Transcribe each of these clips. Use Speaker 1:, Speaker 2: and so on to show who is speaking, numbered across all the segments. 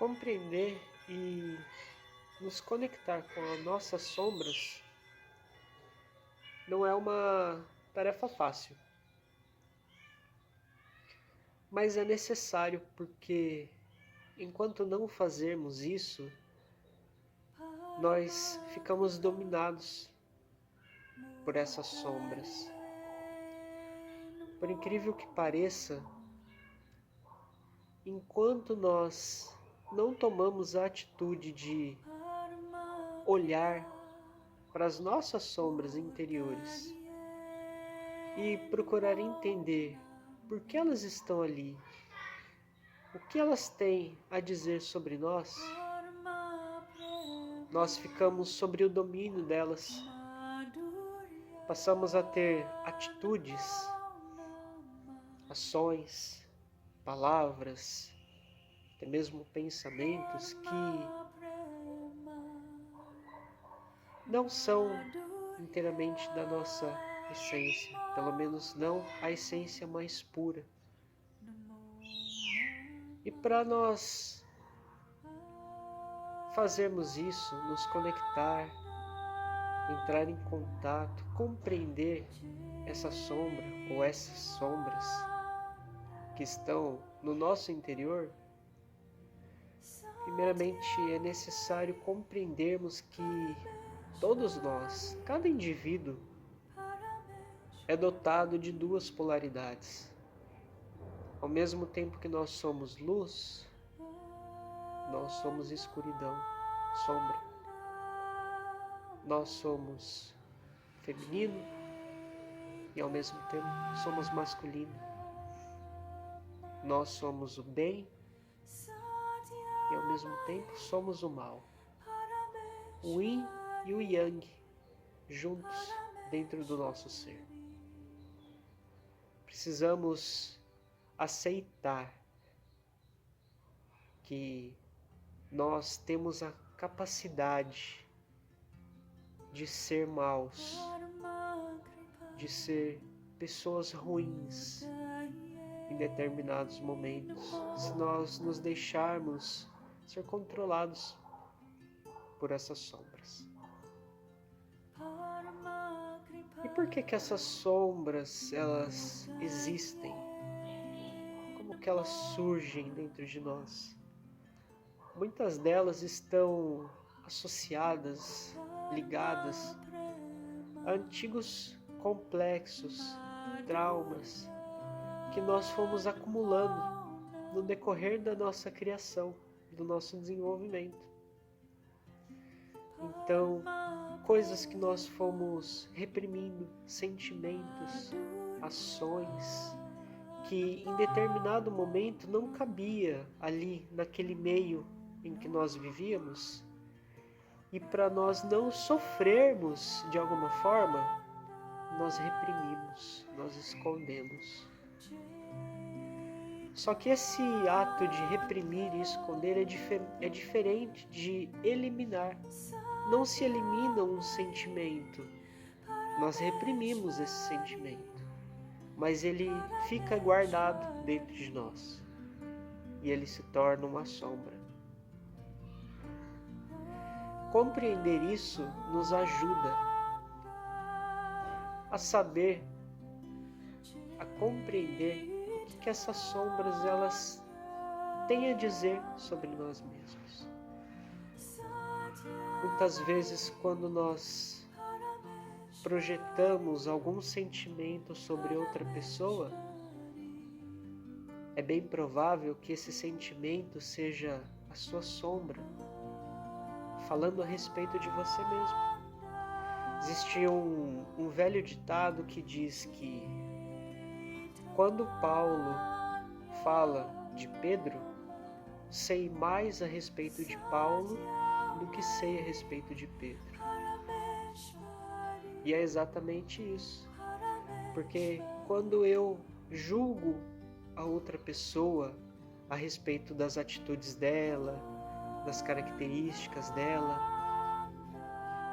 Speaker 1: Compreender e nos conectar com as nossas sombras não é uma tarefa fácil, mas é necessário porque enquanto não fazermos isso, nós ficamos dominados por essas sombras. Por incrível que pareça, enquanto nós não tomamos a atitude de olhar para as nossas sombras interiores e procurar entender por que elas estão ali, o que elas têm a dizer sobre nós, nós ficamos sob o domínio delas. Passamos a ter atitudes, ações, palavras, até mesmo pensamentos que não são inteiramente da nossa essência, pelo menos não a essência mais pura. E para nós fazermos isso, nos conectar, entrar em contato, compreender essa sombra ou essas sombras que estão no nosso interior, primeiramente é necessário compreendermos que todos nós, cada indivíduo, é dotado de duas polaridades. Ao mesmo tempo que nós somos luz, nós somos escuridão, sombra. Nós somos feminino e ao mesmo tempo somos masculino. Nós somos o bem e ao mesmo tempo somos o mal. O yin e o yang juntos dentro do nosso ser. Precisamos aceitar que nós temos a capacidade de ser maus, de ser pessoas ruins em determinados momentos, se nós nos deixarmos ser controlados por essas sombras. E por que essas sombras, elas existem? Como que elas surgem dentro de nós? Muitas delas estão associadas, ligadas a antigos complexos, traumas que nós fomos acumulando no decorrer da nossa criação, do nosso desenvolvimento. Então, coisas que nós fomos reprimindo, sentimentos, ações, que em determinado momento não cabia ali naquele meio em que nós vivíamos, e para nós não sofrermos de alguma forma, nós reprimimos, nós escondemos. Só que esse ato de reprimir e esconder é diferente de eliminar. Não se elimina um sentimento, nós reprimimos esse sentimento, mas ele fica guardado dentro de nós e ele se torna uma sombra. Compreender isso nos ajuda a saber, a compreender o que essas sombras elas têm a dizer sobre nós mesmos. Muitas vezes, quando nós projetamos algum sentimento sobre outra pessoa, é bem provável que esse sentimento seja a sua sombra, falando a respeito de você mesmo. Existe um velho ditado que diz que quando Paulo fala de Pedro, sei mais a respeito de Paulo do que sei a respeito de Pedro. E é exatamente isso. Porque quando eu julgo a outra pessoa a respeito das atitudes dela, das características dela,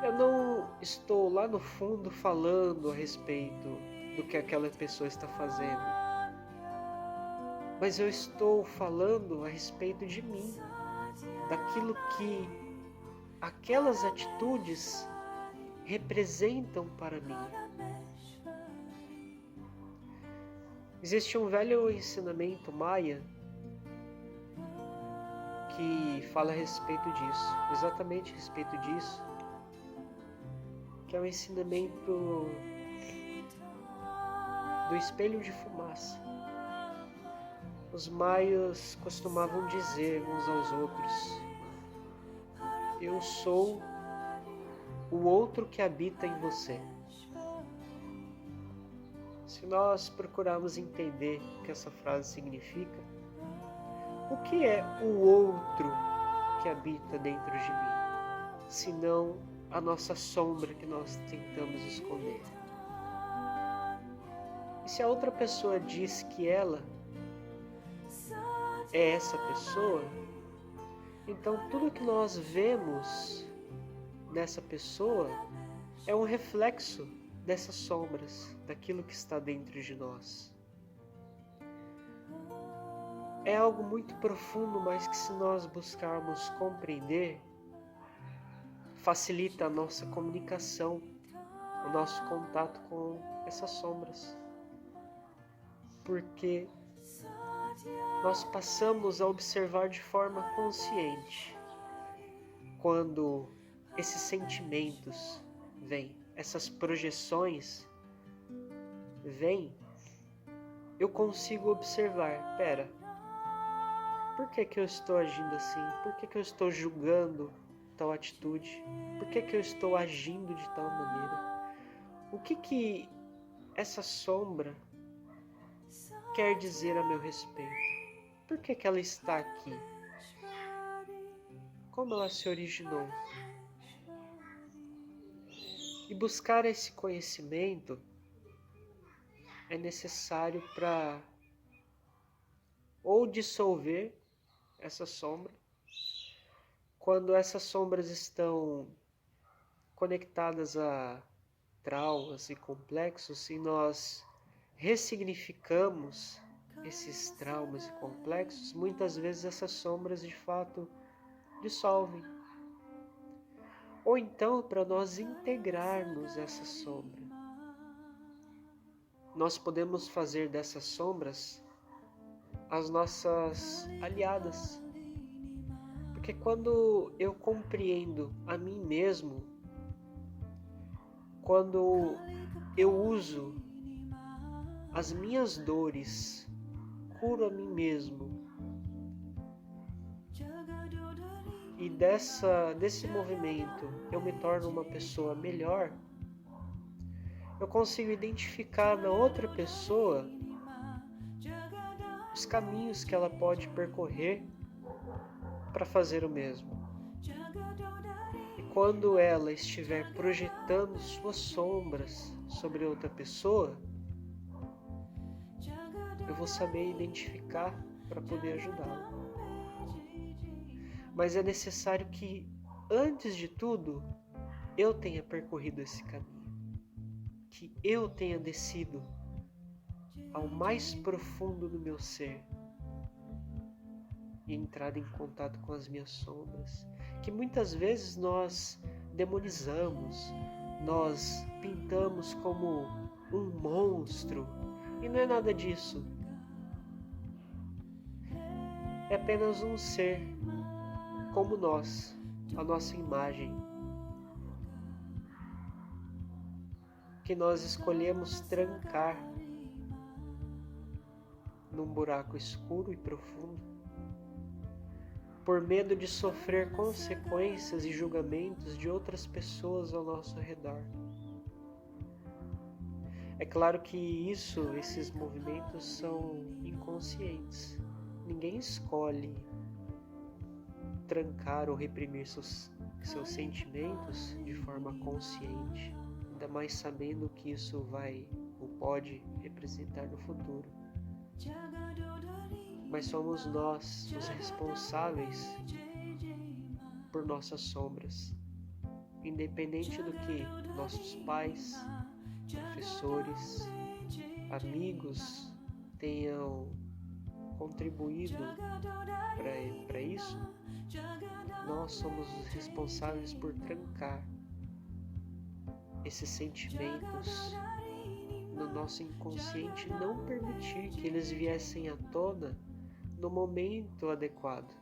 Speaker 1: eu não estou lá no fundo falando a respeito do que aquela pessoa está fazendo, mas eu estou falando a respeito de mim. daquilo que aquelas atitudes representam para mim. Existe um velho ensinamento maia que fala a respeito disso, exatamente a respeito disso, que é o ensinamento do espelho de fumaça. Os maias costumavam dizer uns aos outros: eu sou o outro que habita em você. Se nós procurarmos entender o que essa frase significa, o que é o outro que habita dentro de mim, senão a nossa sombra que nós tentamos esconder? E se a outra pessoa diz que ela é essa pessoa, então tudo que nós vemos nessa pessoa é um reflexo dessas sombras, daquilo que está dentro de nós. É algo muito profundo, mas que se nós buscarmos compreender, facilita a nossa comunicação, o nosso contato com essas sombras. Porque nós passamos a observar de forma consciente quando esses sentimentos vêm, essas projeções vêm, eu consigo observar, por que eu estou agindo assim? Por que eu estou julgando tal atitude? Por que eu estou agindo de tal maneira? O que essa sombra quer dizer a meu respeito? Por que ela está aqui? Como ela se originou? E buscar esse conhecimento é necessário para ou dissolver essa sombra, quando essas sombras estão conectadas a traumas e complexos, e nós ressignificamos esses traumas e complexos, muitas vezes essas sombras de fato dissolvem. Ou então, para nós integrarmos essa sombra, nós podemos fazer dessas sombras as nossas aliadas. Porque quando eu compreendo a mim mesmo, quando eu uso as minhas dores, curo a mim mesmo, e desse movimento eu me torno uma pessoa melhor, eu consigo identificar na outra pessoa os caminhos que ela pode percorrer para fazer o mesmo. E quando ela estiver projetando suas sombras sobre outra pessoa, eu vou saber identificar para poder ajudá-la. Mas é necessário que, antes de tudo, eu tenha percorrido esse caminho, que eu tenha descido ao mais profundo do meu ser e entrado em contato com as minhas sombras, que muitas vezes nós demonizamos, nós pintamos como um monstro, e não é nada disso. É apenas um ser como nós, a nossa imagem, que nós escolhemos trancar num buraco escuro e profundo, por medo de sofrer consequências e julgamentos de outras pessoas ao nosso redor. É claro que esses movimentos são inconscientes. Ninguém escolhe trancar ou reprimir seus sentimentos de forma consciente, ainda mais sabendo que isso vai ou pode representar no futuro. Mas somos nós os responsáveis por nossas sombras, independente do que nossos pais, professores, amigos tenham contribuído para isso. Nós somos os responsáveis por trancar esses sentimentos no nosso inconsciente e não permitir que eles viessem à tona no momento adequado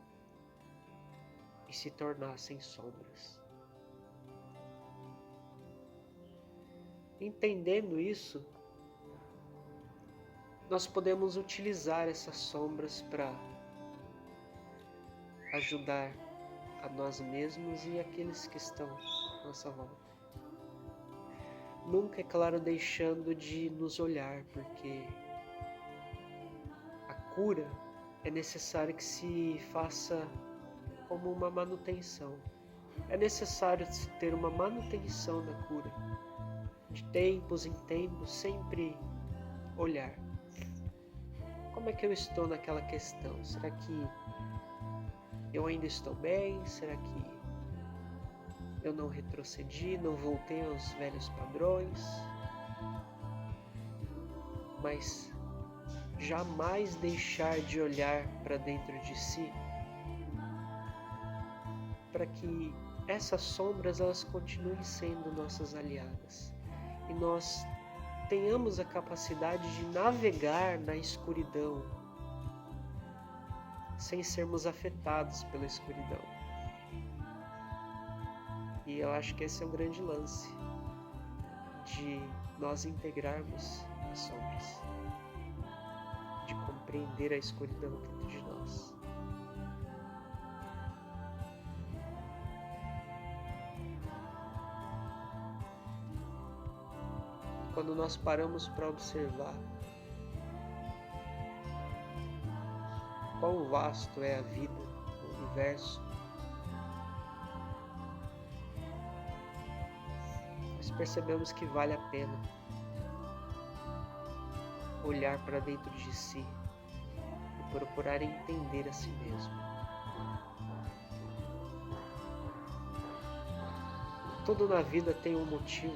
Speaker 1: e se tornassem sombras. Entendendo isso, nós podemos utilizar essas sombras para ajudar a nós mesmos e aqueles que estão à nossa volta. Nunca, é claro, deixando de nos olhar, porque a cura é necessário que se faça como uma manutenção. É necessário ter uma manutenção da cura. De tempos em tempos, sempre olhar. Como é que eu estou naquela questão? Será que eu ainda estou bem? Será que eu não retrocedi, não voltei aos velhos padrões? Mas jamais deixar de olhar para dentro de si, para que essas sombras elas continuem sendo nossas aliadas e nós tenhamos a capacidade de navegar na escuridão sem sermos afetados pela escuridão. E eu acho que esse é o grande lance de nós integrarmos as sombras, de compreender a escuridão dentro de nós. Quando nós paramos para observar quão vasto é a vida, o universo, nós percebemos que vale a pena olhar para dentro de si e procurar entender a si mesmo. Tudo na vida tem um motivo.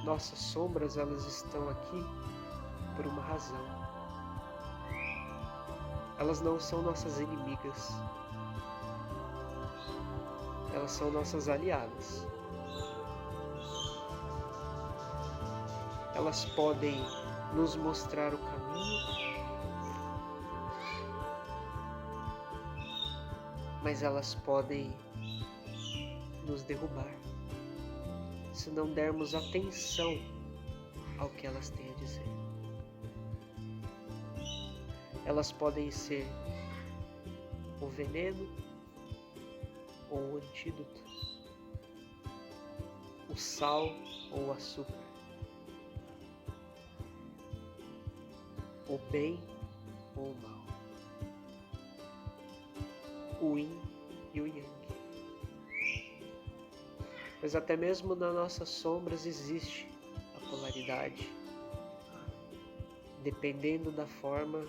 Speaker 1: Nossas sombras, elas estão aqui por uma razão. Elas não são nossas inimigas. Elas são nossas aliadas. Elas podem nos mostrar o caminho, mas elas podem nos derrubar se não dermos atenção ao que elas têm a dizer. Elas podem ser o veneno ou o antídoto, o sal ou o açúcar, o bem ou o mal, o yin e o yang. Mas até mesmo nas nossas sombras existe a polaridade, dependendo da forma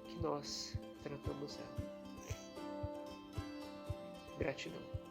Speaker 1: que nós tratamos ela. Gratidão.